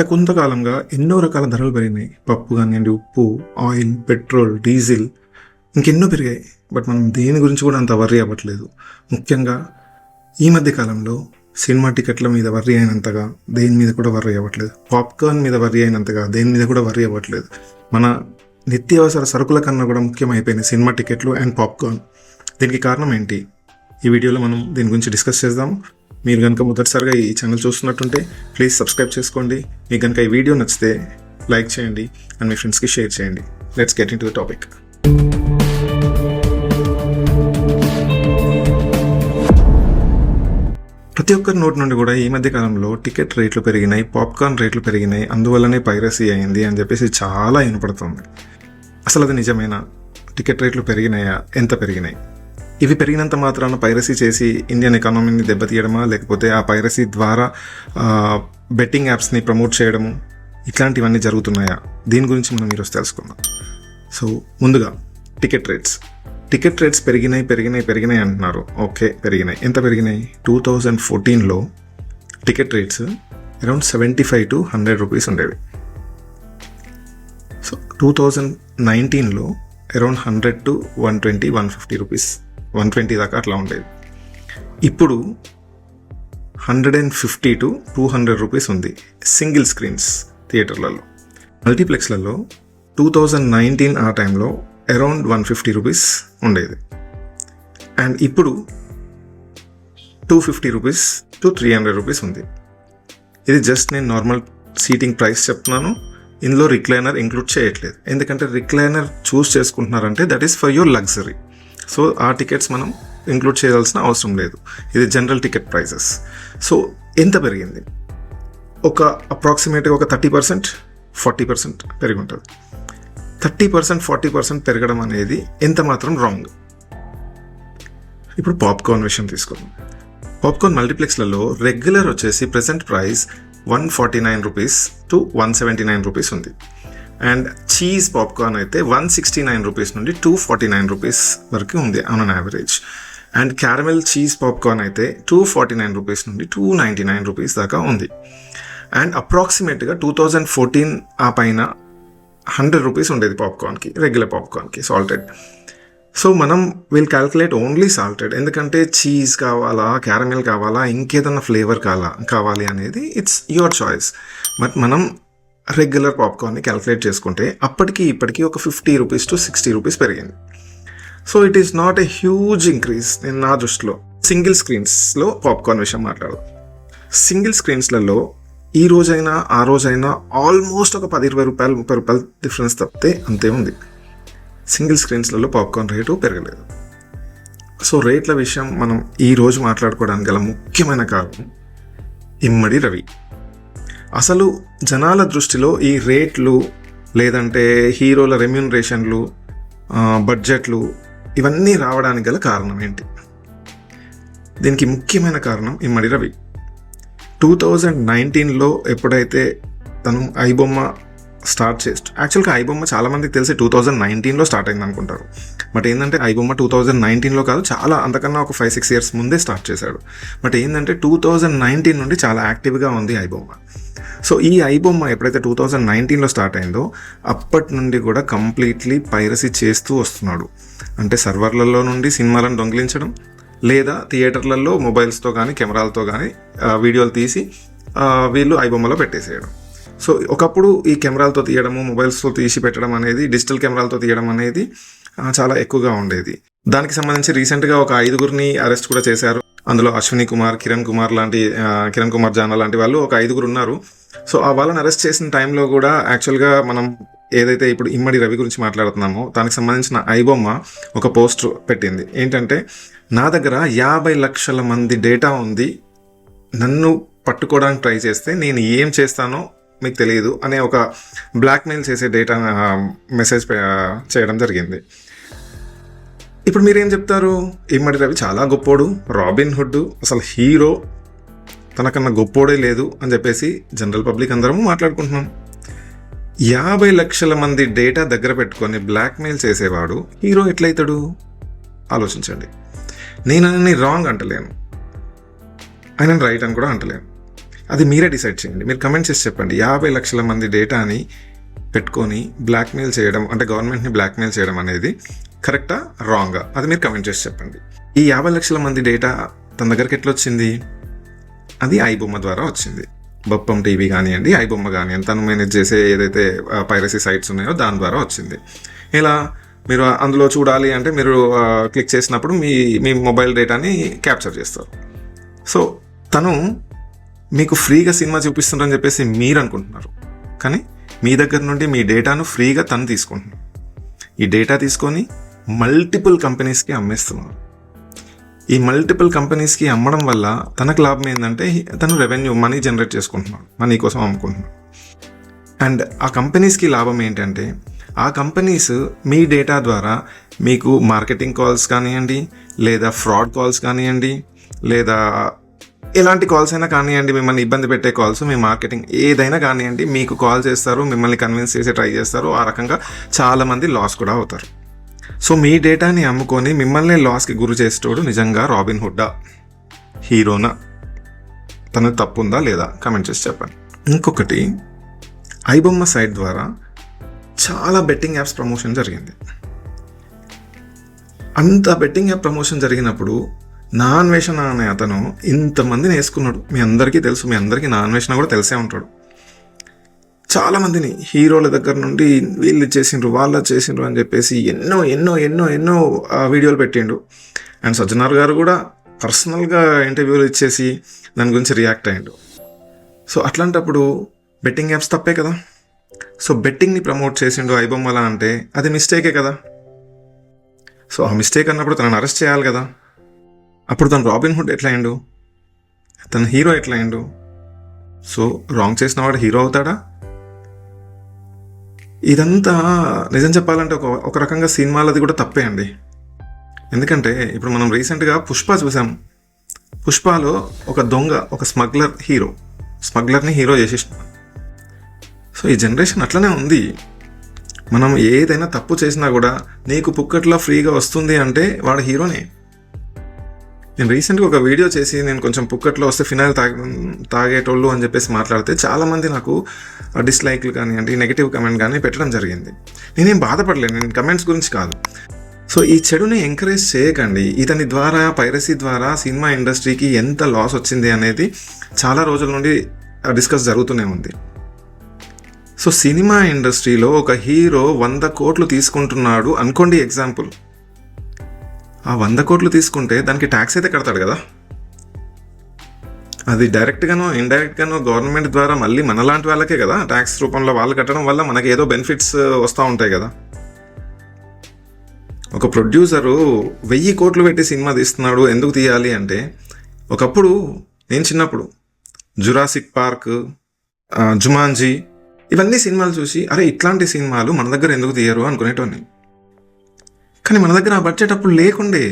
గత కొంతకాలంగా ఎన్నో రకాల ధరలు పెరిగినాయి. పప్పు కానివ్వండి, ఉప్పు, ఆయిల్, పెట్రోల్, డీజిల్ ఇంకెన్నో పెరిగాయి. బట్ మనం దేని గురించి కూడా అంత వర్రీ అవ్వట్లేదు. ముఖ్యంగా ఈ మధ్య కాలంలో సినిమా టికెట్ల మీద వర్రీ అయినంతగా దేని మీద కూడా వర్రీ అవ్వట్లేదు. పాప్కార్న్ మీద వర్రీ అయినంతగా దేని మీద కూడా వర్రీ అవ్వట్లేదు. మన నిత్యావసర సరుకుల కన్నా కూడా ముఖ్యమైపోయినాయి సినిమా టికెట్లు అండ్ పాప్కార్న్. దీనికి కారణం ఏంటి? ఈ వీడియోలో మనం దీని గురించి డిస్కస్ చేద్దాం. మీరు కనుక మొదటిసారిగా ఈ ఛానల్ చూస్తున్నట్టుంటే ప్లీజ్ సబ్స్క్రైబ్ చేసుకోండి. మీకు కనుక ఈ వీడియో నచ్చితే లైక్ చేయండి అండ్ మీ ఫ్రెండ్స్కి షేర్ చేయండి. Let's get in to the topic. ప్రతి ఒక్కరి నోటి నుండి కూడా ఈ మధ్య కాలంలో టికెట్ రేట్లు పెరిగినాయి, పాప్కార్న్ రేట్లు పెరిగినాయి, అందువల్లనే పైరసీ అయింది అని చెప్పేసి చాలా వినపడుతుంది. అసలు అది నిజమేనా? టికెట్ రేట్లు పెరిగినాయా? ఎంత పెరిగినాయి? ఇవి పెరిగినంత మాత్రాన పైరసీ చేసి ఇండియన్ ఎకానమీని దెబ్బతీయడమా, లేకపోతే ఆ పైరసీ ద్వారా బెట్టింగ్ యాప్స్ని ప్రమోట్ చేయడము, ఇట్లాంటివన్నీ జరుగుతున్నాయా? దీని గురించి మనం ఈరోజు తెలుసుకుందాం. సో ముందుగా టికెట్ రేట్స్ పెరిగినాయి అంటున్నారు. ఓకే, పెరిగినాయి. ఎంత పెరిగినాయి? 2014లో ticket rates around 75 to 100 rupees ఉండేవి. సో 2019లో అరౌండ్ 100 to 120, 150 రూపీస్, 120 దాకా అట్లా ఉండేది. ఇప్పుడు 150 to 200 రూపీస్ ఉంది సింగిల్ స్క్రీన్స్ థియేటర్లలో. మల్టీప్లెక్స్లలో 2019 ఆ టైంలో అరౌండ్ 150 రూపీస్ ఉండేది. అండ్ ఇప్పుడు 250 రూపీస్ టు 300 రూపీస్ ఉంది. ఇది జస్ట్ నేను నార్మల్ సీటింగ్ ప్రైస్ చెప్తున్నాను. ఇందులో రిక్లైనర్ ఇంక్లూడ్ చేయట్లేదు. ఎందుకంటే రిక్లైనర్ చూస్ చేసుకుంటున్నారంటే that is for your luxury. So ఆ టికెట్స్ మనం ఇంక్లూడ్ చేయాల్సిన అవసరం లేదు. ఇది జనరల్ టికెట్ ప్రైసెస్. సో ఎంత పెరిగింది? ఒక అప్రాక్సిమేట్గా ఒక 30%, 40% పెరిగి ఉంటుంది. 30%, 40% పెరగడం అనేది ఎంత మాత్రం రాంగ్. ఇప్పుడు పాప్కార్న్ విషయం తీసుకుందాం. పాప్కార్న్ మల్టీప్లెక్స్లలో రెగ్యులర్ వచ్చేసి present price 149 rupees to 179 rupees ఉంది. అండ్ చీజ్ పాప్కార్న్ అయితే 169 రూపీస్ నుండి 249 రూపీస్ వరకు ఉంది on an average. And caramel cheese popcorn అయితే 249 రూపీస్ నుండి 299 రూపీస్ దాకా ఉంది. అండ్ అప్రాక్సిమేట్గా 2014 ఆ పైన 100 రూపీస్ ఉండేది పాప్కార్న్కి, రెగ్యులర్ పాప్కార్న్కి, సాల్టెడ్. సో మనం విల్ క్యాల్కులేట్ ఓన్లీ సాల్టెడ్. ఎందుకంటే చీజ్ కావాలా, క్యారమెల్ కావాలా, ఇంకేదన్నా ఫ్లేవర్ కావాలి అనేది ఇట్స్ యువర్ చాయిస్. బట్ మనం రెగ్యులర్ పాప్కార్న్ని క్యాల్కులేట్ చేసుకుంటే అప్పటికి ఇప్పటికీ ఒక 50 రూపీస్ టు 60 రూపీస్ పెరిగింది. So it is not a huge increase నేను నా దృష్టిలో. సింగిల్ స్క్రీన్స్లో పాప్కార్న్ విషయం మాట్లాడదాం. సింగిల్ స్క్రీన్స్లలో ఈ రోజైనా ఆ రోజైనా ఆల్మోస్ట్ ఒక 10-20 రూపాయలు, 30 రూపాయలు డిఫరెన్స్ తప్పితే అంతే ఉంది. సింగిల్ స్క్రీన్స్లలో పాప్కార్న్ రేటు పెరగలేదు. సో రేట్ల విషయం మనం ఈరోజు మాట్లాడుకోవడానికి గల ముఖ్యమైన కారణం ఇమ్మడి రవి. అసలు జనాల దృష్టిలో ఈ రేట్లు, లేదంటే హీరోల రెమ్యూనరేషన్లు, బడ్జెట్లు ఇవన్నీ రావడానికి గల కారణం ఏంటి? దీనికి ముఖ్యమైన కారణం ఇమ్మడి రవి. 2019లో ఎప్పుడైతే తను ఐబొమ్మ స్టార్ట్ యాక్చువల్గా ఐబొమ్మ చాలామందికి తెలిసి 2019లో స్టార్ట్ అయింది అనుకుంటారు. బట్ ఏంటంటే ఐబొమ్మ 2019లో కాదు, చాలా అంతకన్నా ఒక 5-6 ఇయర్స్ ముందే స్టార్ట్ చేశాడు. బట్ ఏంటంటే 2019 నుండి చాలా యాక్టివ్గా ఉంది ఐబొమ్మ. సో ఈ ఐబొమ్మ ఎప్పుడైతే 2019లో స్టార్ట్ అయిందో అప్పటి నుండి కూడా కంప్లీట్లీ పైరసీ చేస్తూ వస్తున్నాడు. అంటే సర్వర్లలో నుండి సినిమాలను దొంగిలించడం, లేదా థియేటర్లలో మొబైల్స్తో కానీ కెమెరాలతో కానీ వీడియోలు తీసి వీళ్ళు ఐబొమ్మలో పెట్టేసేయడం. సో ఒకప్పుడు ఈ కెమెరాలతో తీయడము, మొబైల్స్తో తీసి పెట్టడం అనేది, డిజిటల్ కెమెరాలతో తీయడం అనేది చాలా ఎక్కువగా ఉండేది. దానికి సంబంధించి రీసెంట్గా ఒక 5గురిని అరెస్ట్ కూడా చేశారు. అందులో అశ్విని కుమార్, కిరణ్ కుమార్ జానా లాంటి వాళ్ళు ఒక 5గురు ఉన్నారు. సో ఆ వాళ్ళని అరెస్ట్ చేసిన టైంలో కూడా యాక్చువల్గా మనం ఏదైతే ఇప్పుడు ఇమ్మడి రవి గురించి మాట్లాడుతున్నామో దానికి సంబంధించిన ఐబొమ్మ ఒక పోస్ట్ పెట్టింది. ఏంటంటే, నా దగ్గర 50 లక్షల మంది డేటా ఉంది, నన్ను పట్టుకోవడానికి ట్రై చేస్తే నేను ఏం చేస్తానో మీకు తెలియదు అనే ఒక బ్లాక్మెయిల్ చేసే డేటా మెసేజ్ చేయడం జరిగింది. ఇప్పుడు మీరేం చెప్తారు? ఇమ్మడి రవి చాలా గొప్పోడు, రాబిన్ హుడ్, అసలు హీరో, తనకన్నా గొప్పోడే లేదు అని చెప్పేసి జనరల్ పబ్లిక్ అందరము మాట్లాడుకుంటున్నాం. 50 లక్షల మంది డేటా దగ్గర పెట్టుకొని బ్లాక్మెయిల్ చేసేవాడు హీరో ఎట్లయితాడు? ఆలోచించండి. నేను ఆయనని రాంగ్ అంటలేను, ఆయన రైట్ అని కూడా అంటలేను. అది మీరే డిసైడ్ చేయండి. మీరు కమెంట్ చేసి చెప్పండి. 50 లక్షల మంది డేటాని పెట్టుకొని బ్లాక్మెయిల్ చేయడం, అంటే గవర్నమెంట్ని బ్లాక్మెయిల్ చేయడం అనేది కరెక్టా రాంగా, అది మీరు కమెంట్ చేసి చెప్పండి. ఈ 50 లక్షల మంది డేటా తన దగ్గరికి ఎట్లా వచ్చింది? అది ఐబొమ్మ ద్వారా వచ్చింది. బొప్పం టీవీ కానివ్వండి, ఐబొమ్మ కానివ్వండి, తను మేనేజ్ చేసే ఏదైతే పైరసీ సైట్స్ ఉన్నాయో దాని ద్వారా వచ్చింది. ఇలా మీరు అందులో చూడాలి అంటే మీరు క్లిక్ చేసినప్పుడు మీ మొబైల్ డేటాని క్యాప్చర్ చేస్తారు. సో తను మీకు ఫ్రీగా సినిమా చూపిస్తుందని చెప్పేసి మీరు అనుకుంటున్నారు, కానీ మీ దగ్గర నుండి మీ డేటాను ఫ్రీగా తను తీసుకుంటున్నారు. ఈ డేటా తీసుకొని మల్టిపుల్ కంపెనీస్కి అమ్మేస్తున్నారు. ఈ మల్టిపుల్ కంపెనీస్కి అమ్మడం వల్ల తనకు లాభం ఏంటంటే తను రెవెన్యూ మనీ జనరేట్ చేసుకుంటున్నాడు, మనీ కోసం అమ్ముకుంటున్నాడు. అండ్ ఆ కంపెనీస్కి లాభం ఏంటంటే ఆ కంపెనీస్ మీ డేటా ద్వారా మీకు మార్కెటింగ్ కాల్స్ కానివ్వండి, లేదా ఫ్రాడ్ కాల్స్ కానివ్వండి, లేదా ఎలాంటి కాల్స్ అయినా కానివ్వండి, మిమ్మల్ని ఇబ్బంది పెట్టే కాల్స్, మీ మార్కెటింగ్ ఏదైనా కానివ్వండి, మీకు కాల్ చేస్తారు, మిమ్మల్ని కన్విన్స్ చేసి ట్రై చేస్తారు. ఆ రకంగా చాలామంది లాస్ కూడా అవుతారు. సో మీ డేటాని అమ్ముకొని మిమ్మల్ని లాస్కి గురి చేసేటోడు నిజంగా రాబిన్ హుడ్డా, హీరోనా? తనకు తప్పు ఉందా లేదా కమెంట్ చేసి చెప్పండి. ఇంకొకటి, ఐబొమ్మ సైట్ ద్వారా చాలా బెట్టింగ్ యాప్స్ ప్రమోషన్ జరిగింది. అంత బెట్టింగ్ యాప్ ప్రమోషన్ జరిగినప్పుడు నా అన్వేషణ అనే అతను ఇంతమందిని వేసుకున్నాడు. మీ అందరికీ తెలుసు, మీ అందరికీ నా అన్వేషణ కూడా తెలిసే ఉంటాడు. చాలామందిని హీరోల దగ్గర నుండి వీళ్ళు చేసిండ్రు, వాళ్ళు చేసిండ్రు అని చెప్పేసి ఎన్నో ఎన్నో ఎన్నో ఎన్నో వీడియోలు పెట్టిండు. అండ్ సజ్జనార్ గారు కూడా పర్సనల్గా ఇంటర్వ్యూలు ఇచ్చేసి దాని గురించి రియాక్ట్ అయ్యిండు. సో అట్లాంటప్పుడు బెట్టింగ్ యాప్స్ తప్పే కదా. సో బెట్టింగ్ని ప్రమోట్ చేసిండు ఐబొమ్మలా అంటే అది మిస్టేకే కదా. సో ఆ మిస్టేక్ అన్నప్పుడు తనని అరెస్ట్ చేయాలి కదా. అప్పుడు తను రాబిన్ హుడ్ ఎట్లా అయిండు? తను హీరో ఎట్లా అయిండు? సో రాంగ్ చేసిన వాడు హీరో అవుతాడా? ఇదంతా నిజం చెప్పాలంటే ఒక రకంగా సినిమాలది కూడా తప్పే అండి. ఎందుకంటే ఇప్పుడు మనం రీసెంట్గా పుష్ప చూసాం. పుష్పలో ఒక దొంగ, ఒక స్మగ్లర్ని హీరో చేసేసిన. సో ఈ జనరేషన్ అట్లనే ఉంది. మనం ఏదైనా తప్పు చేసినా కూడా నీకు పుక్కట్లో ఫ్రీగా వస్తుంది అంటే వాడు హీరోనే. నేను రీసెంట్గా ఒక వీడియో చేసి నేను కొంచెం పుక్కట్లో వస్తే ఫినాయిల్ తాగేటోళ్ళు అని చెప్పేసి మాట్లాడితే చాలామంది నాకు డిస్లైక్లు కానివ్వండి, నెగిటివ్ కమెంట్ కానీ పెట్టడం జరిగింది. నేనేం బాధపడలేను, నేను కమెంట్స్ గురించి కాదు. సో ఈ చెడుని ఎంకరేజ్ చేయకండి. ఇతని ద్వారా, పైరసీ ద్వారా సినిమా ఇండస్ట్రీకి ఎంత లాస్ వచ్చింది అనేది చాలా రోజుల నుండి డిస్కస్ జరుగుతూనే ఉంది. సో సినిమా ఇండస్ట్రీలో ఒక హీరో 100 కోట్లు తీసుకుంటున్నాడు అనుకోండి, ఎగ్జాంపుల్. ఆ 100 కోట్లు తీసుకుంటే దానికి ట్యాక్స్ అయితే కడతాడు కదా. అది డైరెక్ట్గానో ఇండైరెక్ట్గానో గవర్నమెంట్ ద్వారా మళ్ళీ మనలాంటి వాళ్ళకే కదా ట్యాక్స్ రూపంలో వాళ్ళు కట్టడం వల్ల మనకి ఏదో బెనిఫిట్స్ వస్తూ ఉంటాయి కదా. ఒక ప్రొడ్యూసరు 1000 కోట్లు పెట్టి సినిమా తీస్తున్నాడు, ఎందుకు తీయాలి అంటే, ఒకప్పుడు నేను చిన్నప్పుడు జురాసిక్ పార్క్, జుమాంజీ ఇవన్నీ సినిమాలు చూసి అరే ఇట్లాంటి సినిమాలు మన దగ్గర ఎందుకు తీయరు అనుకునేటోని. కానీ మన దగ్గర ఆ బడ్జెట్ అప్పుడు లేకుండే.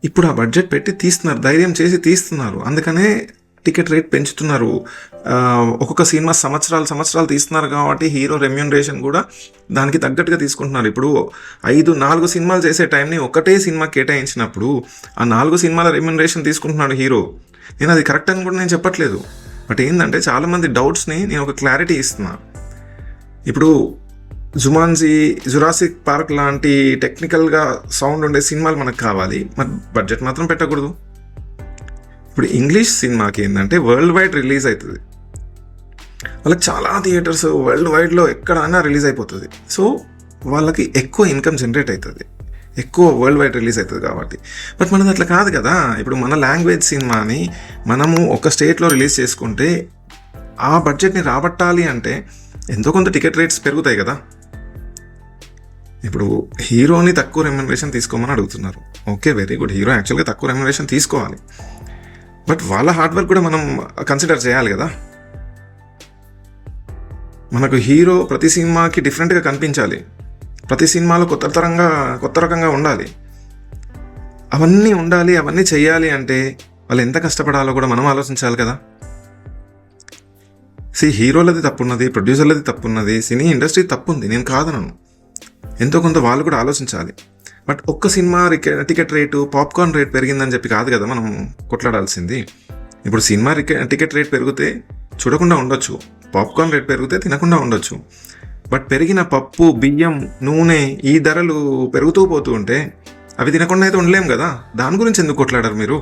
ఇప్పుడు ఆ బడ్జెట్ పెట్టి తీస్తున్నారు, ధైర్యం చేసి తీస్తున్నారు. అందుకనే టికెట్ రేట్ పెంచుతున్నారు. ఒక్కొక్క సినిమా సంవత్సరాలు తీస్తున్నారు కాబట్టి హీరో రెమ్యూనరేషన్ కూడా దానికి తగ్గట్టుగా తీసుకుంటున్నారు. ఇప్పుడు 4 సినిమాలు చేసే టైంని ఒకటే సినిమా కేటాయించినప్పుడు ఆ 4 సినిమాల రెమ్యూనరేషన్ తీసుకుంటున్నాడు హీరో. నేను అది కరెక్ట్ అని కూడా నేను చెప్పట్లేదు. బట్ ఏంటంటే చాలామంది డౌట్స్ని నేను ఒక క్లారిటీ ఇస్తున్నా. ఇప్పుడు జురాసిక్ పార్క్ లాంటి టెక్నికల్గా సౌండ్ ఉండే సినిమాలు మనకు కావాలి, మరి బడ్జెట్ మాత్రం పెట్టకూడదు. ఇప్పుడు ఇంగ్లీష్ సినిమాకి ఏంటంటే వరల్డ్ వైడ్ రిలీజ్ అవుతుంది. వాళ్ళకి చాలా థియేటర్స్ వరల్డ్ వైడ్లో ఎక్కడైనా రిలీజ్ అయిపోతుంది. సో వాళ్ళకి ఎక్కువ ఇన్కమ్ జనరేట్ అవుతుంది, ఎక్కువ వరల్డ్ వైడ్ రిలీజ్ అవుతుంది కాబట్టి. బట్ మనది అట్లా కాదు కదా. ఇప్పుడు మన లాంగ్వేజ్ సినిమాని మనము ఒక స్టేట్లో రిలీజ్ చేసుకుంటే ఆ బడ్జెట్ని రాబట్టాలి అంటే ఎంతో కొంత టికెట్ రేట్స్ పెరుగుతాయి కదా. ఇప్పుడు హీరోని తక్కువ రెమ్యునరేషన్ తీసుకోమని అడుగుతున్నారు. Okay, very good. హీరో యాక్చువల్గా తక్కువ రెమ్యునరేషన్ తీసుకోవాలి, బట్ వాళ్ళ హార్డ్ వర్క్ కూడా మనం కన్సిడర్ చేయాలి కదా. మనకు హీరో ప్రతి సినిమాకి డిఫరెంట్గా కనిపించాలి, ప్రతి సినిమాలో కొత్త రకంగా ఉండాలి. అవన్నీ ఉండాలి, అవన్నీ చెయ్యాలి అంటే వాళ్ళు ఎంత కష్టపడాలో కూడా మనం ఆలోచించాలి కదా. హీరోలది తప్పున్నది, ప్రొడ్యూసర్లది తప్పున్నది, సినీ ఇండస్ట్రీ తప్పుంది, నేను కాదనను. ఎంతో కొంత వాళ్ళు కూడా ఆలోచించాలి. బట్ ఒక్క cinema ticket rate, popcorn rate పెరిగిందని చెప్పి కాదు కదా మనం కొట్లాడాల్సింది. ఇప్పుడు సినిమా టికెట్ రేట్ పెరిగితే చూడకుండా ఉండొచ్చు, పాప్కార్న్ రేట్ పెరిగితే తినకుండా ఉండొచ్చు. బట్ పెరిగిన పప్పు, బియ్యం, నూనె ఈ ధరలు పెరుగుతూ పోతూ ఉంటే అవి తినకుండా అయితే ఉండలేం కదా. దాని గురించి ఎందుకు కొట్లాడారు మీరు?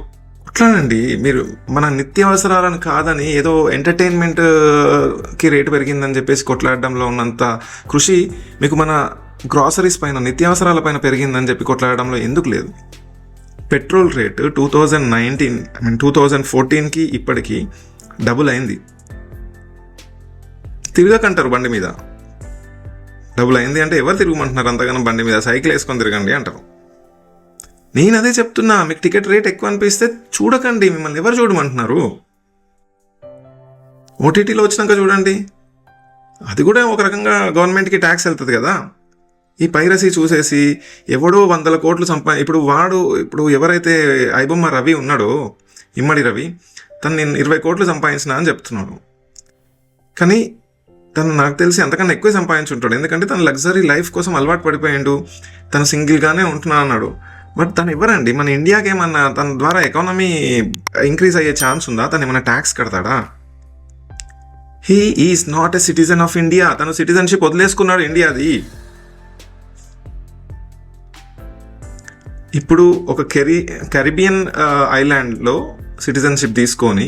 కొట్లాడండి. మీరు మన నిత్యావసరాలను కాదని ఏదో ఎంటర్టైన్మెంట్కి రేటు పెరిగిందని చెప్పేసి కొట్లాడడంలో ఉన్నంత కృషి మీకు మన గ్రాసరీస్ పైన, నిత్యావసరాల పైన పెరిగిందని చెప్పి కొట్లాడడంలో ఎందుకు లేదు? పెట్రోల్ రేటు 2014కి ఇప్పటికీ డబుల్ అయింది. తిరగకంటారు బండి మీద. డబుల్ అయింది అంటే ఎవరు తిరగమంటున్నారు అంతగానో బండి మీద? సైకిల్ వేసుకొని తిరగండి అంటారు. నేను అదే చెప్తున్నా, మీకు టికెట్ రేట్ ఎక్కువ అనిపిస్తే చూడకండి. మిమ్మల్ని ఎవరు చూడమంటున్నారు? ఓటీటీలో వచ్చినాక చూడండి. అది కూడా ఒక రకంగా గవర్నమెంట్కి ట్యాక్స్ వెళ్తుంది కదా. ఈ పైరసీ చూసేసి ఎవడో 100 కోట్లు ఇప్పుడు ఎవరైతే ఐబొమ్మ రవి ఉన్నాడో, ఇమ్మడి రవి, తను నేను 20 కోట్లు సంపాదించిన అని చెప్తున్నాడు. కానీ తను నాకు తెలిసి అంతకన్నా ఎక్కువ సంపాదించుంటాడు. ఎందుకంటే తను లగ్జరీ లైఫ్ కోసం అలవాటు పడిపోయిండు. తను సింగిల్గానే ఉంటున్నా అన్నాడు. బట్ తను ఎవరండి? మన ఇండియాకి ఏమన్నా తన ద్వారా ఎకానమీ ఇంక్రీజ్ అయ్యే ఛాన్స్ ఉందా? తను ఏమన్నా ట్యాక్స్ కడతాడా? He is not a citizen of India. తను సిటిజన్షిప్ వదిలేసుకున్నాడు ఇండియాది. ఇప్పుడు ఒక కరీబియన్ ఐలాండ్లో సిటిజన్షిప్ తీసుకొని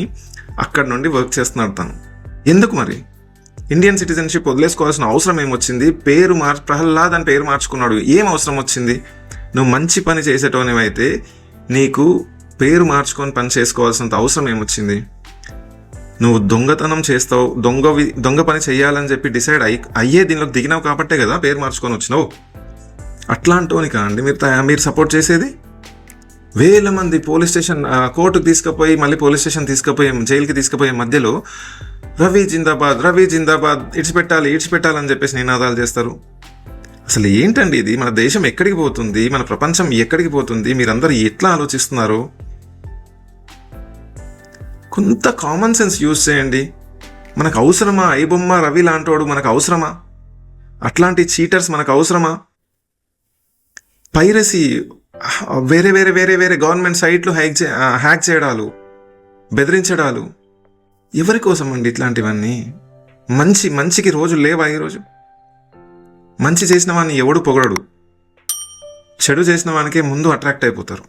అక్కడ నుండి వర్క్ చేస్తున్నాడు తను. ఎందుకు మరి? ఇండియన్ సిటిజన్షిప్ వదిలేసుకోవాల్సిన అవసరం ఏమొచ్చింది? ప్రహ్లాద్ అని పేరు మార్చుకున్నాడు. ఏం అవసరం వచ్చింది? నువ్వు మంచి పని చేసేటోనివైతే నీకు పేరు మార్చుకొని పని చేసుకోవాల్సినంత అవసరం ఏమొచ్చింది? నువ్వు దొంగతనం చేస్తావు, దొంగ పని చేయాలని చెప్పి డిసైడ్ అయ్యే దీనిలోకి దిగినావు కాబట్టే కదా పేరు మార్చుకొని వచ్చినావు. అట్లాంటోని కాండి మీరు సపోర్ట్ చేసేది. వేల మంది పోలీస్ స్టేషన్, కోర్టుకు తీసుకుపోయి మళ్ళీ పోలీస్ స్టేషన్ తీసుకుపోయి జైలుకి తీసుకుపోయే మధ్యలో రవి జిందాబాద్, రవి జిందాబాద్, ఇడిచిపెట్టాలని చెప్పేసి నినాదాలు చేస్తారు. అసలు ఏంటండి ఇది? మన దేశం ఎక్కడికి పోతుంది? మన ప్రపంచం ఎక్కడికి పోతుంది? మీరందరూ ఎట్లా ఆలోచిస్తున్నారు? కొంత కామన్ సెన్స్ యూజ్ చేయండి. మనకు అవసరమా ఐబొమ్మ రవి లాంటోడు? మనకు అవసరమా అట్లాంటి చీటర్స్? మనకు అవసరమా? పైరసీ, వేరే గవర్నమెంట్ సైట్లు హ్యాక్ చేయడాలు, బెదిరించడాలు ఎవరి కోసం అండి ఇట్లాంటివన్నీ? మంచికి రోజు లేవా? ఈరోజు మంచి చేసిన వాడిని ఎవడు పొగడడు, చెడు చేసిన వానికే ముందు అట్రాక్ట్ అయిపోతారు.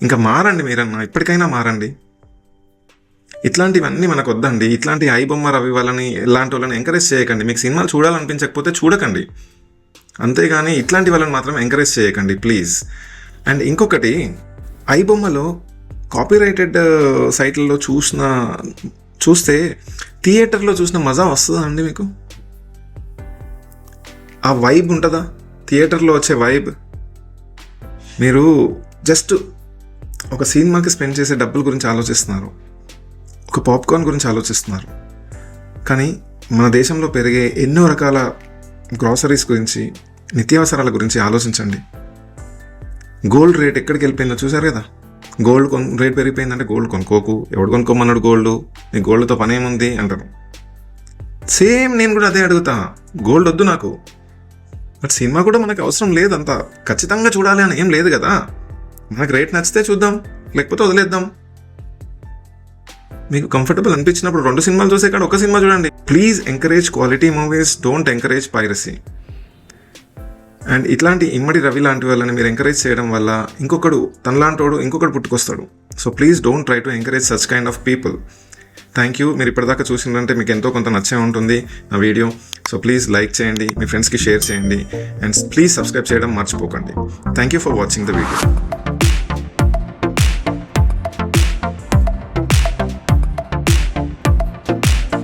ఇంకా మారండి మీరన్నా, ఇప్పటికైనా మారండి. ఇట్లాంటివన్నీ మనకు వద్దండి. ఇట్లాంటి ఐబొమ్మ రవి వాళ్ళని, ఇలాంటి వాళ్ళని ఎంకరేజ్ చేయకండి. మీకు సినిమాలు చూడాలనిపించకపోతే చూడకండి, అంతేగాని ఇట్లాంటి వాళ్ళని మాత్రం ఎంకరేజ్ చేయకండి ప్లీజ్. అండ్ ఇంకొకటి, ఐబొమ్మలో కాపీరైటెడ్ సైట్లలో చూస్తే థియేటర్లో చూసిన మజా వస్తుందా అండి మీకు? ఆ వైబ్ ఉంటుందా? థియేటర్లో వచ్చే వైబ్. మీరు జస్ట్ ఒక సినిమాకి స్పెండ్ చేసే డబ్బుల గురించి ఆలోచిస్తున్నారు, ఒక పాప్కార్న్ గురించి ఆలోచిస్తున్నారు. కానీ మన దేశంలో పెరిగే ఎన్నో రకాల గ్రాసరీస్ గురించి, నిత్యావసరాల గురించి ఆలోచించండి. గోల్డ్ రేట్ ఎక్కడికి వెళ్ళిపోయిందో చూసారు కదా. గోల్డ్ రేట్ పెరిగిపోయిందంటే గోల్డ్ కొనుక్కోకు, ఎవడు కొనుక్కోమన్నాడు గోల్డ్, నీ గోల్డ్తో పని ఏముంది అంటారు. సేమ్ నేను కూడా అదే అడుగుతా, గోల్డ్ వద్దు నాకు. బట్ సినిమా కూడా మనకు అవసరం లేదు, అంత ఖచ్చితంగా చూడాలి అని ఏం లేదు కదా. మనకు రేట్ నచ్చితే చూద్దాం, లేకపోతే వదిలేద్దాం. మీకు కంఫర్టబుల్ అనిపించినప్పుడు 2 సినిమాలు చూసే కాడ ఒక సినిమా చూడండి. Please encourage quality movies, don't encourage piracy. And ఇట్లాంటి ఇమ్మడి రవి లాంటి వాళ్ళని మీరు ఎంకరేజ్ చేయడం వల్ల ఇంకొకడు పుట్టుకొస్తాడు. So please don't try to encourage such kind of people. Thank you. మీరు ఇప్పటిదాకా చూసిందంటే మీకు ఎంతో కొంత నచ్చే ఉంటుంది నా వీడియో. సో ప్లీజ్ లైక్ చేయండి, మీ ఫ్రెండ్స్కి షేర్ చేయండి, అండ్ ప్లీజ్ సబ్స్క్రైబ్ చేయడం మర్చిపోకండి. Thank you for watching the video.